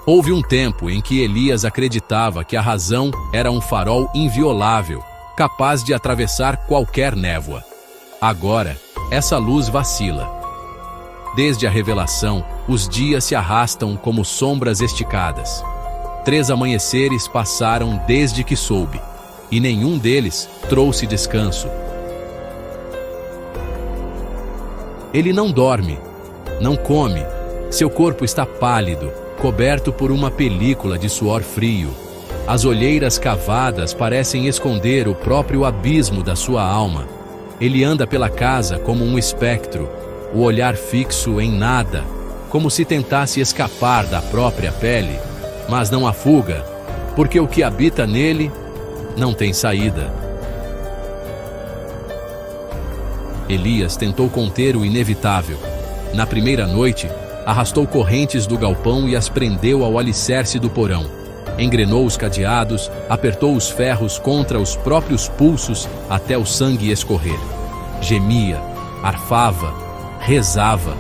Houve um tempo em que Elias acreditava que a razão era um farol inviolável, capaz de atravessar qualquer névoa. Agora, essa luz vacila. Desde a revelação, os dias se arrastam como sombras esticadas. 3 amanheceres passaram desde que soube, e nenhum deles trouxe descanso. Ele não dorme, não come, seu corpo está pálido, coberto por uma película de suor frio. As olheiras cavadas parecem esconder o próprio abismo da sua alma. Ele anda pela casa como um espectro, o olhar fixo em nada, como se tentasse escapar da própria pele, mas não há fuga, porque o que habita nele não tem saída. Elias tentou conter o inevitável. Na primeira noite, arrastou correntes do galpão e as prendeu ao alicerce do porão. Engrenou os cadeados, apertou os ferros contra os próprios pulsos até o sangue escorrer. Gemia, arfava, rezava.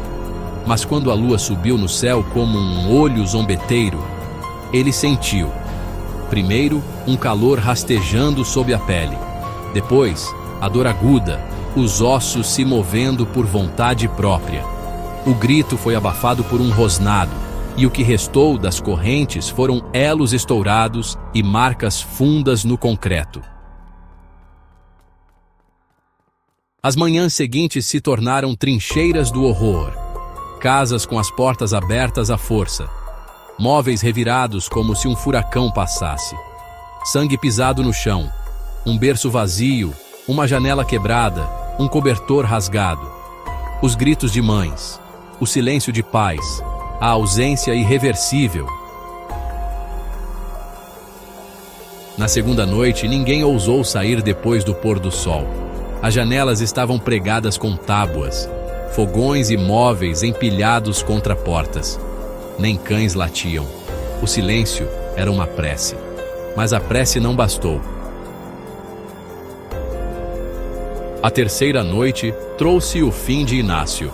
Mas quando a lua subiu no céu como um olho zombeteiro, ele sentiu, primeiro, um calor rastejando sob a pele. Depois, a dor aguda, os ossos se movendo por vontade própria. O grito foi abafado por um rosnado, e o que restou das correntes foram elos estourados e marcas fundas no concreto. As manhãs seguintes se tornaram trincheiras do horror. Casas com as portas abertas à força. Móveis revirados como se um furacão passasse. Sangue pisado no chão. Um berço vazio, uma janela quebrada, um cobertor rasgado. Os gritos de mães. O silêncio de pais, a ausência irreversível. Na segunda noite, ninguém ousou sair depois do pôr do sol. As janelas estavam pregadas com tábuas, fogões e móveis empilhados contra portas. Nem cães latiam. O silêncio era uma prece. Mas a prece não bastou. A terceira noite trouxe o fim de Inácio.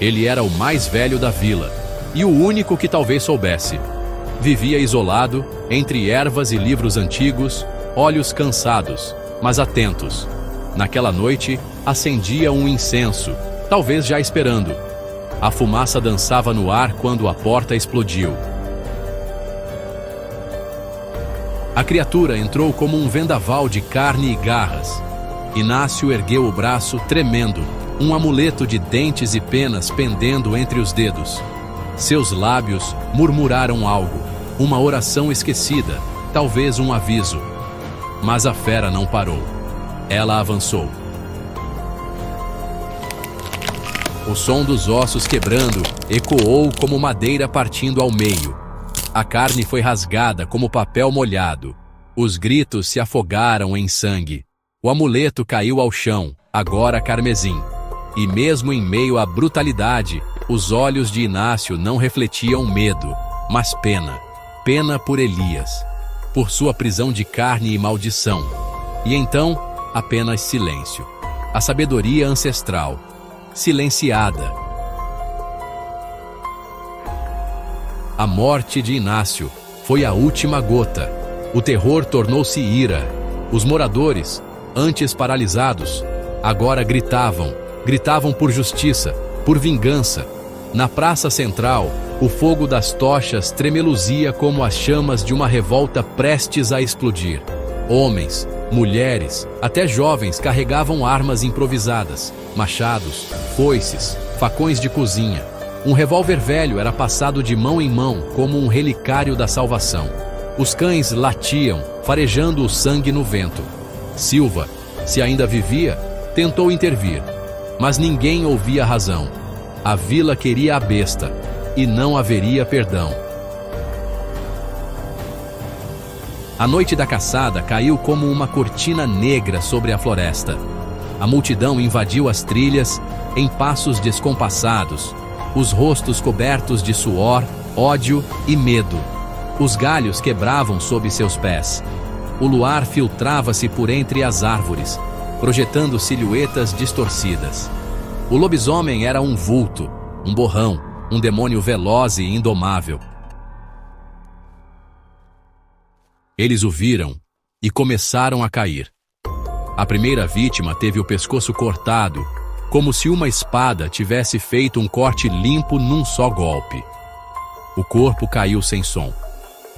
Ele era o mais velho da vila, e o único que talvez soubesse. Vivia isolado, entre ervas e livros antigos, olhos cansados, mas atentos. Naquela noite, acendia um incenso, talvez já esperando. A fumaça dançava no ar quando a porta explodiu. A criatura entrou como um vendaval de carne e garras. Inácio ergueu o braço, tremendo, um amuleto de dentes e penas pendendo entre os dedos. Seus lábios murmuraram algo, uma oração esquecida, talvez um aviso. Mas a fera não parou. Ela avançou. O som dos ossos quebrando ecoou como madeira partindo ao meio. A carne foi rasgada como papel molhado. Os gritos se afogaram em sangue. O amuleto caiu ao chão, agora carmesim. E mesmo em meio à brutalidade, os olhos de Inácio não refletiam medo, mas pena. Pena por Elias, por sua prisão de carne e maldição. E então, apenas silêncio. A sabedoria ancestral, silenciada. A morte de Inácio foi a última gota. O terror tornou-se ira. Os moradores, antes paralisados, agora gritavam por justiça, por vingança. Na praça central, o fogo das tochas tremeluzia como as chamas de uma revolta prestes a explodir. Homens, mulheres, até jovens carregavam armas improvisadas, machados, foices, facões de cozinha. Um revólver velho era passado de mão em mão como um relicário da salvação. Os cães latiam, farejando o sangue no vento. Silva, se ainda vivia, tentou intervir, mas ninguém ouvia a razão. A vila queria a besta, e não haveria perdão. A noite da caçada caiu como uma cortina negra sobre a floresta. A multidão invadiu as trilhas em passos descompassados, os rostos cobertos de suor, ódio e medo. Os galhos quebravam sob seus pés. O luar filtrava-se por entre as árvores, projetando silhuetas distorcidas. O lobisomem era um vulto, um borrão, um demônio veloz e indomável. Eles o viram e começaram a cair. A primeira vítima teve o pescoço cortado, como se uma espada tivesse feito um corte limpo num só golpe. O corpo caiu sem som.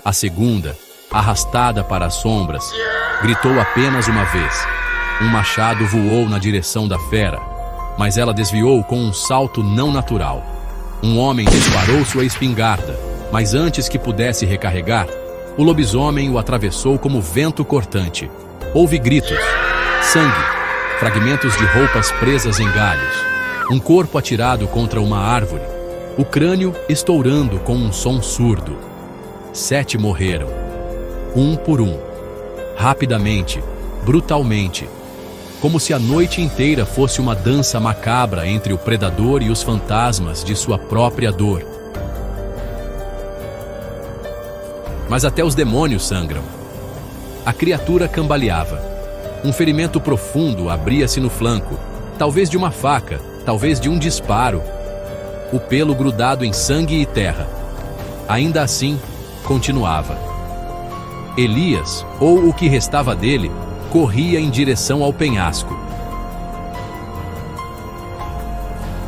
A segunda, arrastada para as sombras, gritou apenas uma vez. Um machado voou na direção da fera, mas ela desviou com um salto não natural. Um homem disparou sua espingarda, mas antes que pudesse recarregar, o lobisomem o atravessou como vento cortante. Houve gritos, sangue, fragmentos de roupas presas em galhos, um corpo atirado contra uma árvore, o crânio estourando com um som surdo. 7 morreram, um por um, rapidamente, brutalmente, como se a noite inteira fosse uma dança macabra entre o predador e os fantasmas de sua própria dor. Mas até os demônios sangram. A criatura cambaleava. Um ferimento profundo abria-se no flanco, talvez de uma faca, talvez de um disparo. O pelo grudado em sangue e terra. Ainda assim, continuava. Elias, ou o que restava dele, corria em direção ao penhasco.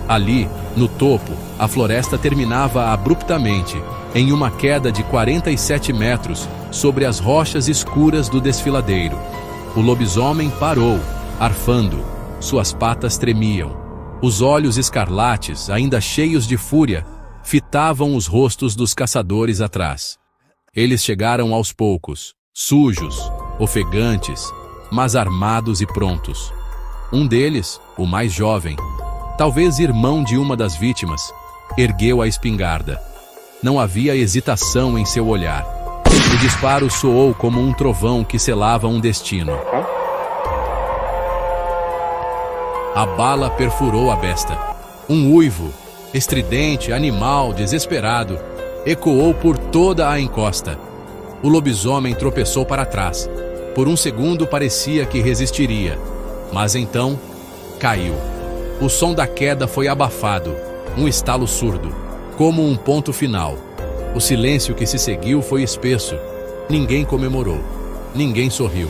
Ali, no topo, a floresta terminava abruptamente, em uma queda de 47 metros sobre as rochas escuras do desfiladeiro. O lobisomem parou, arfando. Suas patas tremiam. Os olhos escarlates, ainda cheios de fúria, fitavam os rostos dos caçadores atrás. Eles chegaram aos poucos, sujos, ofegantes, mas armados e prontos. Um deles, o mais jovem, talvez irmão de uma das vítimas, ergueu a espingarda. Não havia hesitação em seu olhar. O disparo soou como um trovão que selava um destino. A bala perfurou a besta. Um uivo, estridente, animal, desesperado, ecoou por toda a encosta. O lobisomem tropeçou para trás. Por um segundo parecia que resistiria, mas então caiu. O som da queda foi abafado, um estalo surdo, como um ponto final. O silêncio que se seguiu foi espesso. Ninguém comemorou. Ninguém sorriu.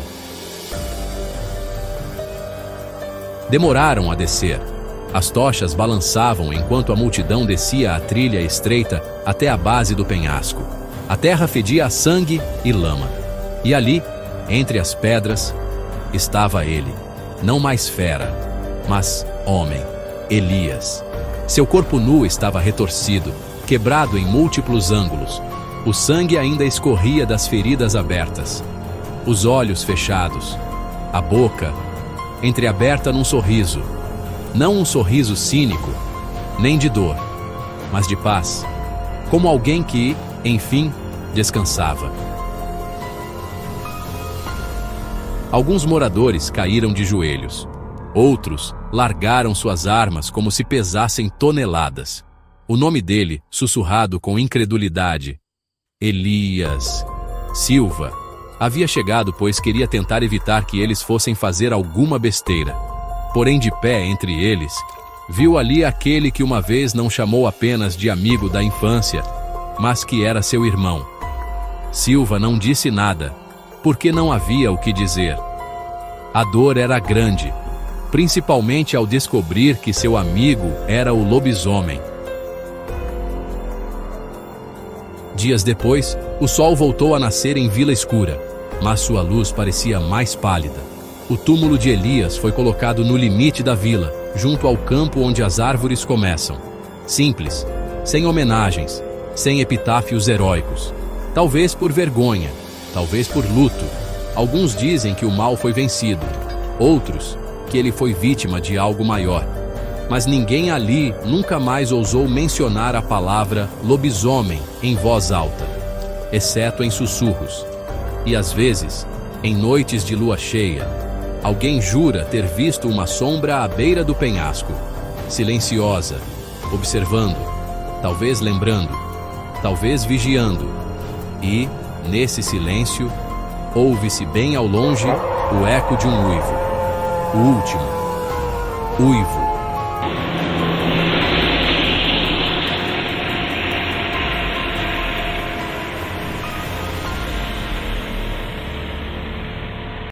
Demoraram a descer. As tochas balançavam enquanto a multidão descia a trilha estreita até a base do penhasco. A terra fedia a sangue e lama. E ali, entre as pedras, estava ele. Não mais fera, mas homem, Elias. Seu corpo nu estava retorcido, quebrado em múltiplos ângulos. O sangue ainda escorria das feridas abertas. Os olhos fechados. A boca entreaberta num sorriso. Não um sorriso cínico, nem de dor, mas de paz. Como alguém que, enfim, descansava. Alguns moradores caíram de joelhos. Outros largaram suas armas como se pesassem toneladas. O nome dele, sussurrado com incredulidade. Elias Silva. Havia chegado pois queria tentar evitar que eles fossem fazer alguma besteira. Porém, de pé entre eles, viu ali aquele que uma vez não chamou apenas de amigo da infância, mas que era seu irmão. Silva não disse nada, porque não havia o que dizer. A dor era grande, principalmente ao descobrir que seu amigo era o lobisomem. Dias depois, o sol voltou a nascer em Vila Escura, mas sua luz parecia mais pálida. O túmulo de Elias foi colocado no limite da vila, junto ao campo onde as árvores começam. Simples, sem homenagens, sem epitáfios heróicos. Talvez por vergonha, talvez por luto. Alguns dizem que o mal foi vencido, outros que ele foi vítima de algo maior. Mas ninguém ali nunca mais ousou mencionar a palavra lobisomem em voz alta, exceto em sussurros. E às vezes, em noites de lua cheia, alguém jura ter visto uma sombra à beira do penhasco, silenciosa, observando, talvez lembrando, talvez vigiando. E, nesse silêncio, ouve-se bem ao longe o eco de um uivo. O último. Uivo.